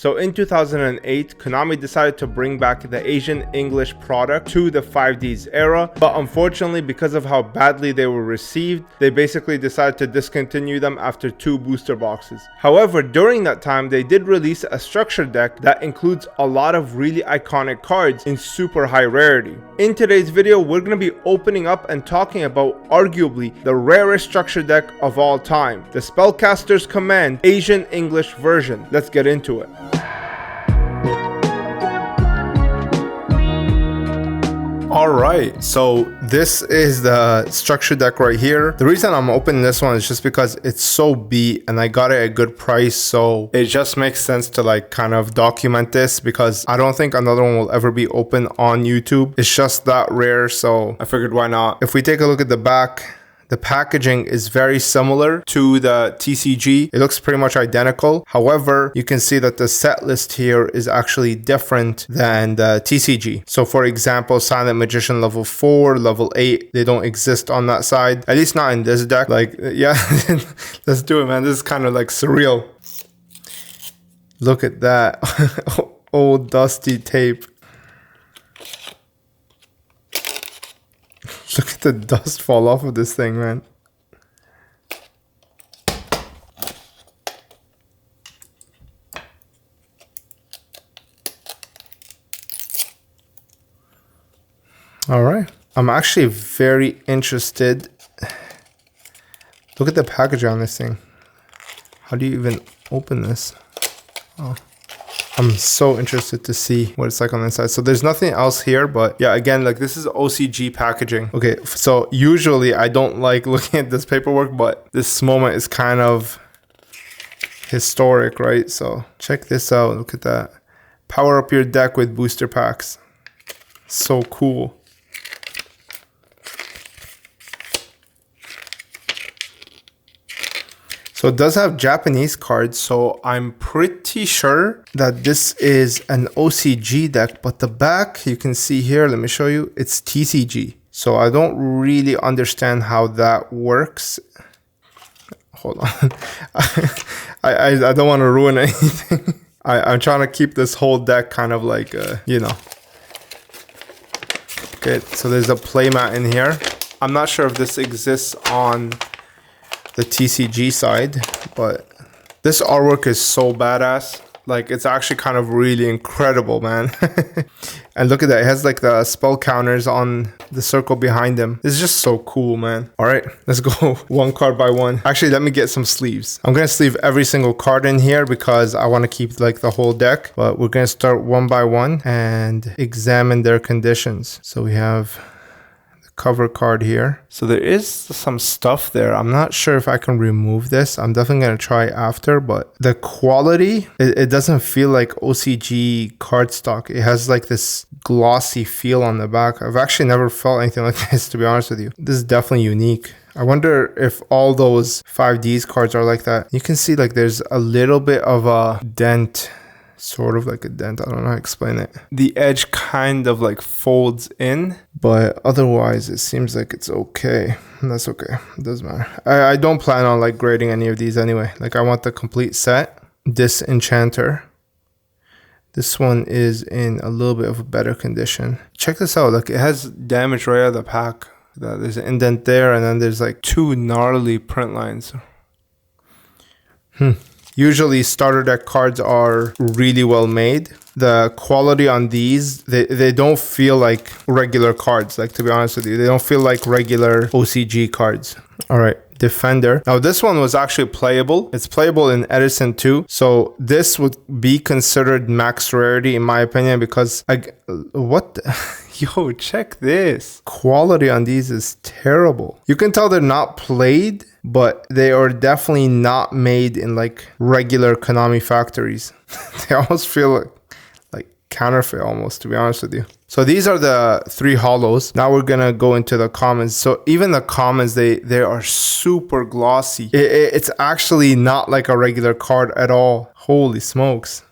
So in 2008, Konami decided to bring back the Asian English product to the 5Ds era, but unfortunately, because of how badly they were received, they basically decided to discontinue them after 2 booster boxes. However, during that time, they did release a structure deck that includes a lot of really iconic cards in super high rarity. In today's video, we're going to be opening up and talking about arguably the rarest structure deck of all time, the Spellcaster's Command Asian English version. Let's get into it. Alright, so this is the structure deck right here. The reason I'm opening this one is just because it's so beat and I got it at a good price, so it just makes sense to like kind of document this because I don't think another one will ever be open on YouTube. It's just that rare, so I figured why not. If we take a look at the back, the packaging is very similar to the TCG. It looks pretty much identical. However, you can see that the set list here is actually different than the TCG. So for example, Silent Magician level 4, level 8, they don't exist on that side. At least not in this deck. Like, yeah, let's do it, man. This is kind of like surreal. Look at that. Old dusty tape. Look at the dust fall off of this thing, man. All right. I'm actually very interested. Look at the packaging on this thing. How do you even open this? Oh. I'm so interested to see what it's like on the inside. So there's nothing else here, but yeah, again, like this is OCG packaging. Okay, so usually I don't like looking at this paperwork, but this moment is kind of historic, right? So check this out. Look at that. Power up your deck with booster packs. So cool. So it does have Japanese cards, so I'm pretty sure that this is an OCG deck, but the back, you can see here, let me show you, it's TCG. So I don't really understand how that works. Hold on. I don't want to ruin anything. I'm trying to keep this whole deck kind of like, you know. Okay, so there's a playmat in here. I'm not sure if this exists on the TCG side, but this artwork is so badass. Like, it's actually kind of really incredible, man. And look at that, it has like the spell counters on the circle behind them. It's just so cool, man. All right, let's go one card by one. Actually, let me get some sleeves. I'm gonna sleeve every single card in here because I want to keep like the whole deck, but we're gonna start one by one and examine their conditions. So we have cover card here. So there is some stuff there. I'm not sure if I can remove this. I'm definitely going to try after, but the quality, it doesn't feel like OCG cardstock. It has like this glossy feel on the back. I've actually never felt anything like this, to be honest with you. This is definitely unique. I wonder if all those 5Ds cards are like that. You can see like there's a little bit of a dent, sort of like a dent. I don't know how to explain it. The edge kind of like folds in, but otherwise it seems like it's okay. That's okay. It doesn't matter. I don't plan on like grading any of these anyway. Like I want the complete set. Disenchanter. This one is in a little bit of a better condition. Check this out. Like it has damage right out of the pack. There's an indent there, and then there's like 2 gnarly print lines. Usually starter deck cards are really well made. The quality on these, they don't feel like regular cards, like, to be honest with you. They don't feel like regular OCG cards. All right, Defender. Now this one was actually playable. It's playable in Edison too. So this would be considered max rarity in my opinion because yo, check this. Quality on these is terrible. You can tell they're not played, but they are definitely not made in like regular Konami factories. They almost feel like counterfeit almost, to be honest with you. So these are the 3 holos. Now we're gonna go into the commons. So even the commons, they are super glossy. It's actually not like a regular card at all. Holy smokes.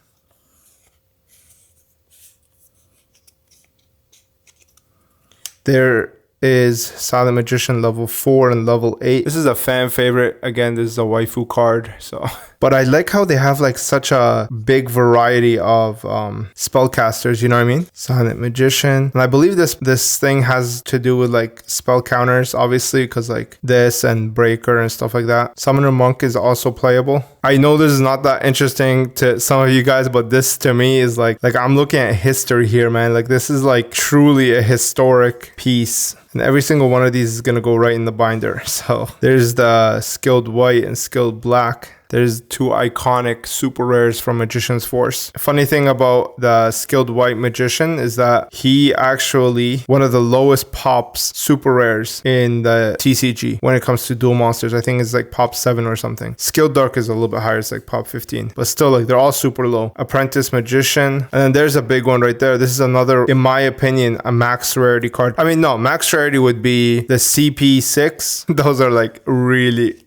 They're is Silent Magician level 4 and level 8. This is a fan favorite. Again, this is a waifu card, so. But I like how they have like such a big variety of spellcasters, you know what I mean? Silent Magician. And I believe this thing has to do with like spell counters, obviously, because like this and Breaker and stuff like that. Summoner Monk is also playable. I know this is not that interesting to some of you guys, but this to me is like I'm looking at history here, man. Like this is like truly a historic piece. And every single one of these is going to go right in the binder. So there's the Skilled White and Skilled Black. There's two iconic super rares from Magician's Force. Funny thing about the Skilled White Magician is that he actually one of the lowest pops super rares in the TCG when it comes to dual monsters. I think it's like pop 7 or something. Skilled Dark is a little bit higher. It's like pop 15. But still, like they're all super low. Apprentice Magician. And then there's a big one right there. This is another, in my opinion, a max rarity card. I mean, no, max rarity would be the CP6. Those are like really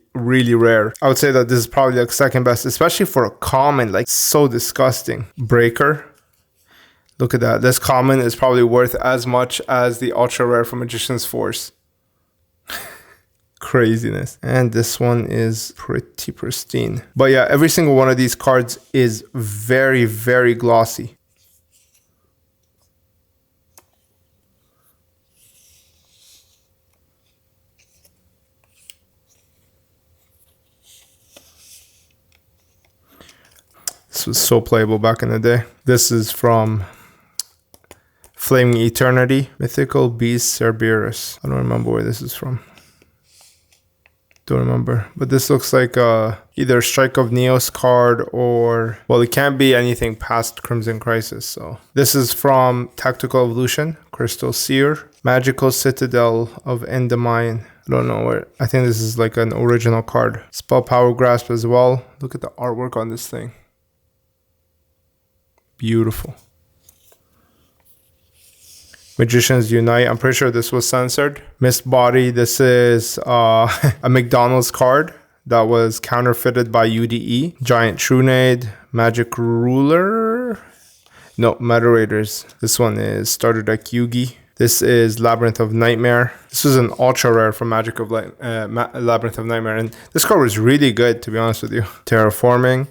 rare. I would say that this is probably like second best, especially for a common. Like so disgusting. Breaker. Look at that. This common is probably worth as much as the ultra rare from Magician's Force. Craziness. And this one is pretty pristine. But yeah, every single one of these cards is very glossy. This was so playable back in the day. This is from Flaming Eternity. Mythical Beast Cerberus. I don't remember where this is from. Don't remember. But this looks like either Strike of Neos card or... Well, it can't be anything past Crimson Crisis. So this is from Tactical Evolution. Crystal Seer. Magical Citadel of Endymion. I don't know where. I think this is like an original card. Spell Power Grasp as well. Look at the artwork on this thing. Beautiful. Magicians Unite. I'm pretty sure this was censored. Mist Body. This is a McDonald's card that was counterfeited by UDE. Giant Trunade. Magic Ruler. No, Meta Raiders. This one is Starter Deck Yugi. This is Labyrinth of Nightmare. This was an ultra rare from Labyrinth of Nightmare. And this card was really good, to be honest with you. Terraforming.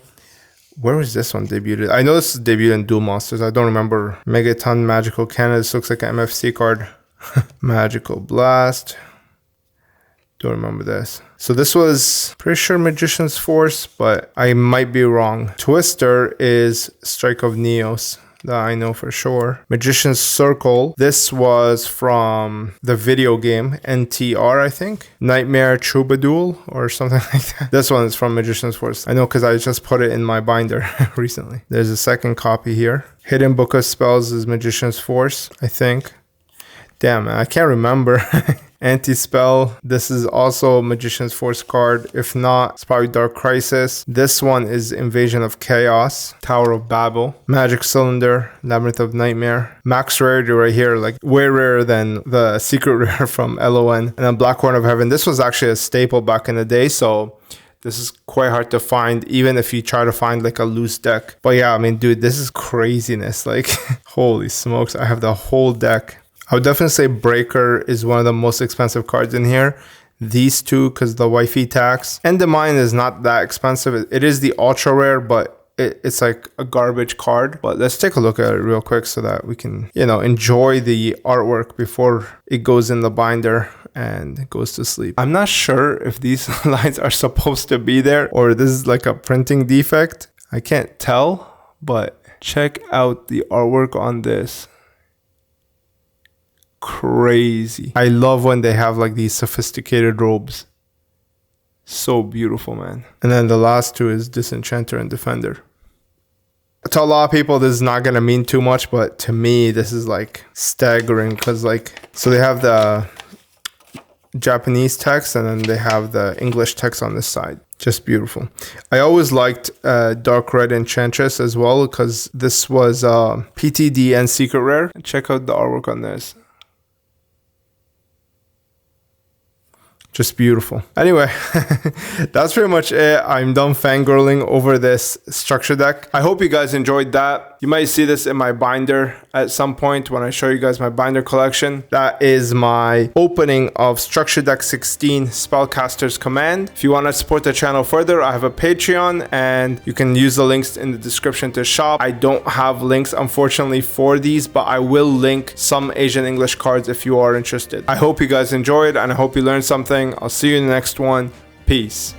Where was this one debuted? I know this is debuted in Duel Monsters. I don't remember. Megaton Magical Cannon. This looks like an MFC card. Magical Blast. Don't remember this. So this was pretty sure Magician's Force, but I might be wrong. Twister is Strike of Neos. That I know for sure. Magician's Circle. This was from the video game NTR, I think. Nightmare Troubadour or something like that. This one is from Magician's Force. I know because I just put it in my binder recently. There's a second copy here. Hidden Book of Spells is Magician's Force, I think. Damn, man, I can't remember. Anti-Spell. This is also a Magician's Force card. If not, it's probably Dark Crisis. This one is Invasion of Chaos. Tower of Babel. Magic Cylinder. Labyrinth of Nightmare. Max rarity right here. Like way rarer than the secret rare from LON. And then Black Horn of Heaven. This was actually a staple back in the day. So this is quite hard to find, even if you try to find like a loose deck. But yeah, I mean, dude, this is craziness. Like, holy smokes. I have the whole deck. I would definitely say Breaker is one of the most expensive cards in here. These two, because the Wi-Fi tax. Endymion is not that expensive. It is the ultra rare, but it's like a garbage card. But let's take a look at it real quick so that we can, you know, enjoy the artwork before it goes in the binder and goes to sleep. I'm not sure if these lines are supposed to be there or this is like a printing defect. I can't tell, but check out the artwork on this. Crazy. I love when they have like these sophisticated robes. So beautiful, man. And then the last two is Disenchanter and Defender. To a lot of people, this is not going to mean too much, but to me, this is like staggering because like, so they have the Japanese text and then they have the English text on this side. Just beautiful. I always liked Dark Red Enchantress as well because this was PTD and Secret Rare. Check out the artwork on this. Just beautiful. Anyway, that's pretty much it. I'm done fangirling over this structure deck. I hope you guys enjoyed that. You might see this in my binder at some point when I show you guys my binder collection. That is my opening of Structure Deck 16 Spellcaster's Command. If you want to support the channel further, I have a Patreon and you can use the links in the description to shop. I don't have links, unfortunately, for these, but I will link some Asian English cards if you are interested. I hope you guys enjoyed and I hope you learned something. I'll see you in the next one. Peace.